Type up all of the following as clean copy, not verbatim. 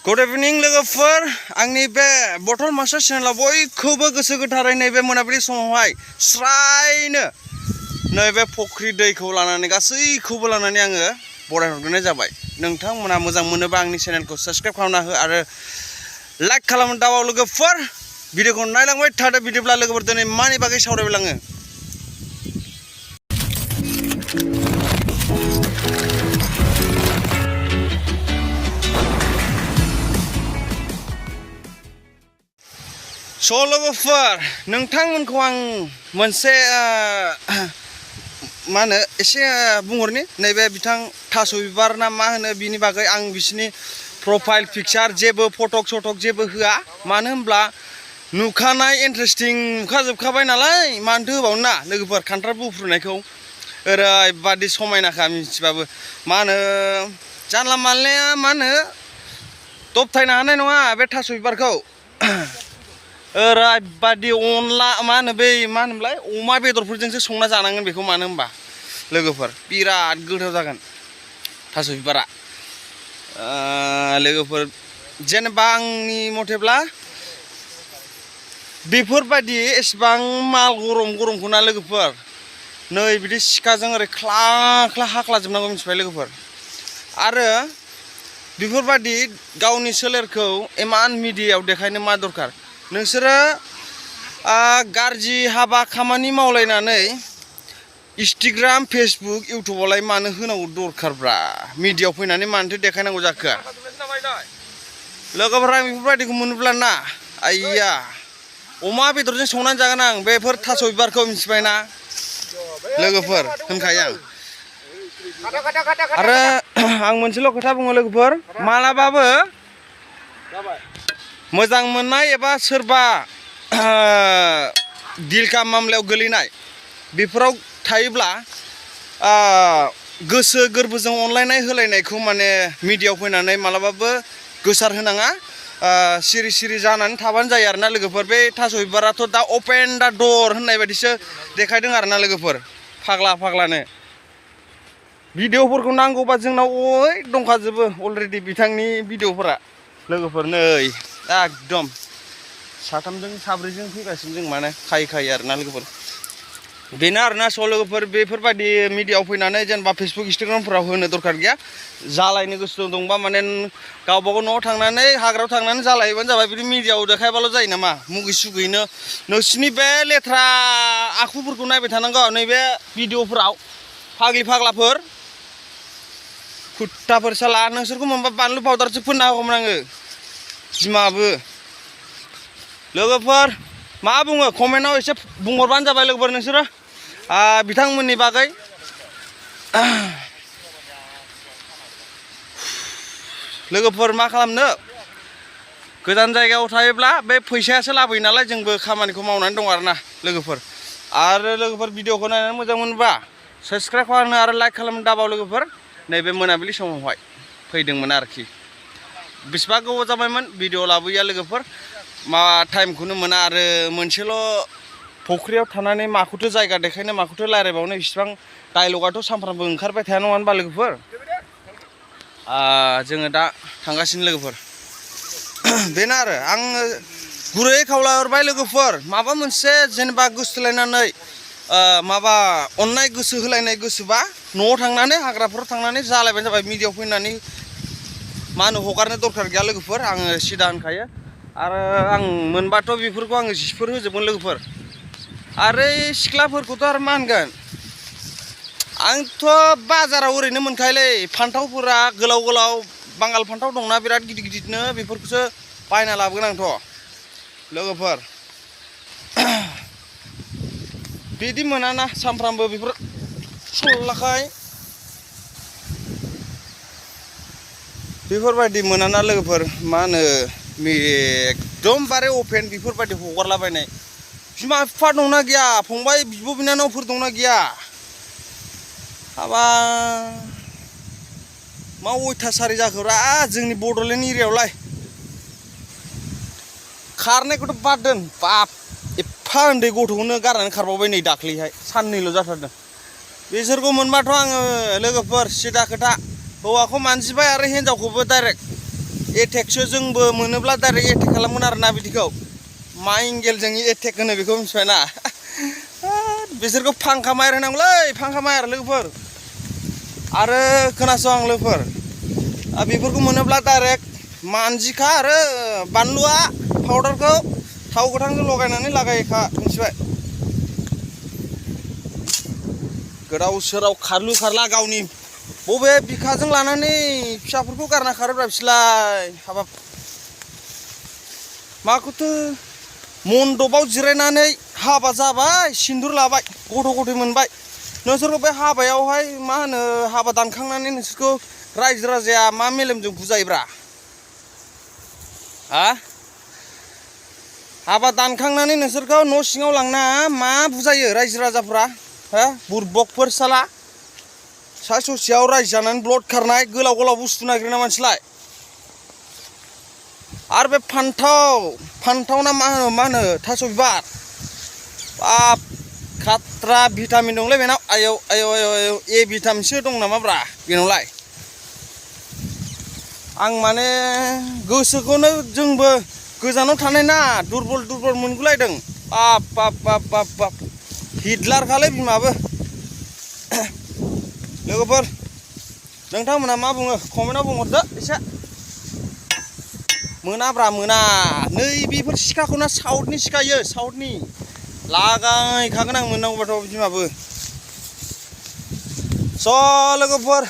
Good evening लोगोफोर आंनि बे बटल मास्टार चेनेलाव बयखौबो गोसो गोथारै नैबे मोनाबिलि समावहाय स्रायनो नैबे फुख्रि दैखौ लानानै गासैखौबो लानानै आङो बरायहरग्रोनाय जाबाय। नोंथांमोना मोजां मोनोबा आंनि चेनेलखौ साबस्क्राइब खालामना हो आरो लाइक खालामनो दाबाव लोगोफोर भिडिअखौ नायलांबाय थादो। बिदिब्ला लोगोफोर दिनै मानि बागै सावरायलाङो। लोगोफोर नोंथांमोनखौ आं मोनसे मा होनो एसे बुंहरनि नैबे बिथां थास' बिबार ना मा होनो बिनि बागै आं बिसिनि प्रफाइल पिक्चार जेबो फटक सटक जेबो होआ। मानो होनब्ला नुखानाय इन्टारेस्टिं नुखाजोबखाबाय नालाय मानोथो होबावनो ना लोगोफोर। खान्थाल बुफ्रुनायखौ ओरैबादि समायनाखा मिथिबाबो मा होनो जानला मानलाया मा होनो दबथायनो हानाय नङा बे थास' बिबारखौ। ओरैबादि अनला मा होनो बै मा होनोमोनलाय अमा बेदरफोरजोंसो संना जानांगोन बेखौ। मानो होनबा लोगोफोर बिराद गोथाव जागोन थास' बिबारा। लोगोफोर जेनेबा आंनि मथेब्ला बेफोरबायदि एसेबां माल गरमखौ ना लोगोफोर नै बिदि सिखाजों ओरै ख्ला ख्ला हाख्लाजोबनांगौ मिथिबाय लोगोफोर। आरो बेफोरबायदि गावनि सोलेरखौ इमान मिडियायाव देखायनो मा दरखार। नोंसोरो गाज्रि हाबा खामानि मावलायनानै इन्स्टाग्राम फेसबुक इउटुबावलाय मानो होनांगौ दरखारब्रा। मिडियायाव फैनानै मानोथो देखायनांगौ जाखो लोगोफोर। आं बेफोरबायदिखौ मोनोब्ला ना आइया अमा बेदरजों संनानै जागोन आं बेफोर थास' बिबारखौ मिथिबायना लोगोफोर होनखायो आं। आरो आं मोनसेल' खोथा बुङो लोगोफोर, मालाबाबो मोजां मोननाय एबा सोरबा दिलखा मामलायाव गोलैनाय बेफोराव थायोब्ला गोसो गोरबोजों अनलायनाय होलायनायखौ माने मिडियायाव फैनानै मालाबाबो गोसार होनाङा। सिरि सिरि जानानै थाबानो जायो आरोना लोगोफोर। बे थास' बिबाराथ' दा अपेन दा दर होननाय बायदिसो देखायदों आरोना लोगोफोर। फाग्लानो भिडिअफोरखौ नांगौबा जोंनाव दंखाजोबो अलरेडि बिथांनि भिडिअफोरा लोगोफोर। नै एकदम साथामजों साब्रैजों फैगासिनो जों माने खायो आरोना लोगोफोर। बेनो आरोना लोगोफोर बेफोरबायदि मिडियायाव फैनानै जेनेबा फेसबुक इन्सटाग्रामफोराव होनो दरखार गैया। जालायनो गोसो दंबा माने गावबागाव न'आव थांनानै हाग्रायाव थांनानै जालायबानो जाबाय। बिदि मिडियायाव देखायबाल' जायो नामा मुगै सुगैनो। नोंसिनि बे लेथ्रा आखुफोरखौ नायबाय थानांगौ नैबे भिडिअफोराव। फाग्लाफोर खुट्टाफोर साला नोंसोरखौ मोनबा बानलु पाउदारसो फोनना होगौमोन आङो बिमाबो। लोगोफोर मा बुङो कमेन्टआव एसे बुंहरबानो जाबाय लोगोफोर नोंसोरो बिथांमोननि बागै। लोगोफोर मा खालामनो गोजान जायगायाव थायोब्ला बे फैसायासो लाबोयो नालाय जोंबो खामानिखौ मावनानै दं आरोना लोगोफोर। आरो लोगोफोर भिडिअखौ नायनानै मोजां मोनोबा साबस्क्राइब खालामनो आरो लाइक खालामनो दाबाव लोगोफोर। नैबे मोनाबिलि समावहाय फैदोंमोन आरोखि। बेसेबा गोबाव जाबायमोन भिडिअ लाबोया लोगोफोर। मा टाइमखौनो मोना आरो मोनसेल' फुख्रियाव थानानै माखौथो जायगा देखायनो माखौथो रायज्लायबावनो। इसिबां डाइलगाथ' सानफ्रामबो ओंखारबाय थाया नङा होनबा लोगोफोर। जोङो दा थांगासिनो लोगोफोर। बेनो आरो आङो गुरै खावलायहरबाय लोगोफोर माबा मोनसे जेनेबा गोसोथोलायनानै माबा अननाय गोसो होलायनाय गोसोबा न'आव थांनानै हाग्राफोराव थांनानै जालायबानो जाबाय। मिडियायाव फैनानै मा होनो हगारनो दरखार गैया लोगोफोर। आङो सिदा होनखायो। आरो आं मोनबाथ' बेफोरखौ आङो जिफोर होजोबगोन लोगोफोर। आरो सिख्लाफोरखौथ' आरो मा होनगोन आंथ' बाजाराव ओरैनो मोनखायोलै फान्थावफोरा गोलाव बांगाल फान्थाव दंना बिराद गिदिरनो बेफोरखौसो बायना लाबोगोन आंथ' लोगोफोर। बिदि मोनाना सानफ्रामबो बेफोर सल्लाखाय बेफोरबायदि मोनाना लोगोफोर। मा होनो एकदमबारे अपेन बेफोरबायदि हगारलाबायनाय। बिमा बिफा दंना गैया फंबाय बिब' बिनानावफोर दंना गैया हाबा मा अयथासारि जाखोब्रा जोंनि बड'लेण्ड एरियायावलाय। खारनायखौथ' बाद दोन बाप एफा उन्दै गथ'खौनो गारनानै खारबावबाय नै दाख्लैहाय साननैल' जाथारदों। बिसोरखौ मोनबाथ' आङो लोगोफोर सिदा खोथा हौवाखौ मानजिबाय आरो हिनजावखौबो डाइरेक्ट एटेकसो जोंबो मोनोब्ला डाइरेक्ट एटेक खालामगोन आरोना बिदिखौ मा एंगेलजों एटेक होनो बेखौ मिथिबायना बिसोरखौ फांखा माइर होनांगौलै फांखा माइर लोगोफोर आरो खोनासं लोगोफोर बेफोरखौ मोनोब्ला डाइरेक्ट मानजिखा आरो बानलुआ पाउडारखौ थाव गोथांजों लगायनानै लागायखा मिथिबाय गोदाव सोराव खारलु खारला गावनि बबे बिखाजों लानानै फिसाफोरखौ गारना खारोब्रा बिसोरलाय हाबाब माखौथो मन्दपाव जिरायनानै हाबा जाबाय सिन्दुर लाबाय गथ' गथाय मोनबाय नोंसोरखौ बे हाबायावहाय मा होनो हाबा दानखांनानै नोंसोरखौ रायजो राजाया मा मेलेमजों बुजायोब्रा हाबा दानखांनानै नोंसोरखौ न' सिङाव लांना मा बुजायो रायजो राजाफ्रा बुरबकफोर साला सा ससेयाव रायजो जानानै ब्लड खारनाय गोलाव गोलाव बुस्थु नागिरना मानसिलाय आरो बे फान्थाव ना मा होनो थास' बिबार बाब खात्रा भिटामिन दंलै बेनाव आयौ आयौ आयौ आयौ ए भिटामिनसो दं नामाब्रा बेनावलाय आं माने गोसोखौनो जोंबो गोजानाव थानाय ना दुरबल मोनगुलायदों बाब बाब बाब बाब बाब हिटलार खालै बिमाबो लोगोफोर नोंथांमोना मा बुङो कमेन्टआव बुंहरदो एसे मोनाब्रा मोना नै बेफोर सिखाखौना साउथनि सिखायो साउथनि लागायखागोन आं मोननांगौबाथ' बिमाबो स' लोगोफोर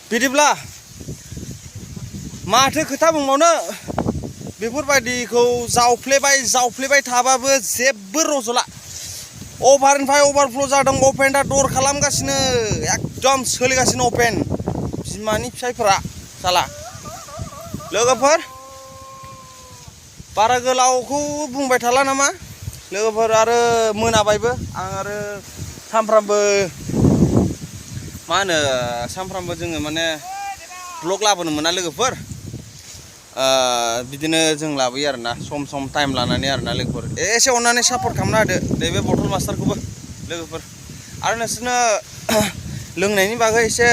बिदिब्ला माथो खोथा बुंबावनो बेफोरबायदिखौ जावफ्लेबाय थाबाबो जेबो रज'ला अभारनिफ्राय अभारफ्ल' जादों अपेन दा दर खालामगासिनो एकदम सोलिगासिनो अपेन बिमानि फिसायफोरा साला लोगोफोर बारा गोलावखौ बुंबाय थाला नामा लोगोफोर आरो मोनाबायबो आं आरो सानफ्रामबो मा होनो सानफ्रामबो जोङो माने ब्लग लाबोनो मोना लोगोफोर बिदिनो जों लाबोयो आरोना सम टाइम लानानै आरोना लोगोफोर एसे अननानै सापर्ट खालामना होदो नैबे बटल मास्टारखौबो लोगोफोर आरो नोंसोरनो लोंनायनि बागै एसे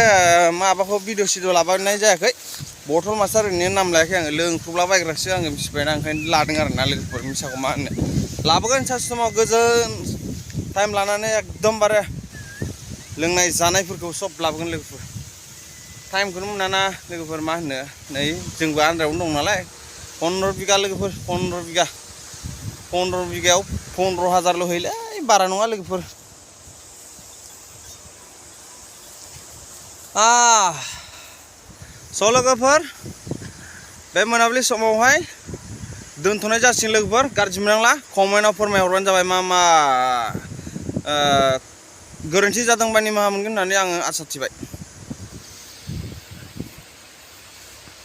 माबाखौ भिडिअ लाबोनाय जायाखै बटल मास्टार ओरैनो नाम लायाखै आङो लोंख्रुबलाबायग्रासो आङो मिथिबायना ओंखायनो लादों आरोना लोगोफोर मिसाखौ मा होनो लाबोगोन सानसे समाव गोजोन टाइम लानानै एकदमबारे लोंनाय जानायफोरखौ सब लाबोगोन लोगोफोर टाइमखौनो मोनाना लोगोफोर मा होनो नै जोंबो आन्दारावनो दं नालाय 15 बिगा लोगोफोर 15 बिगायाव 15,000ल' होयोलै बारा नङा लोगोफोर स' लोगोफोर बे मोनाबिलि समावहाय दोनथ'नाय जासिगोन लोगोफोर गाज्रि मोननांला कमेन्टआव फोरमायहरबानो जाबाय मा गोरोन्थि जादोंबा निमाहा मोनगोन होननानै आङो आसा थिबाय।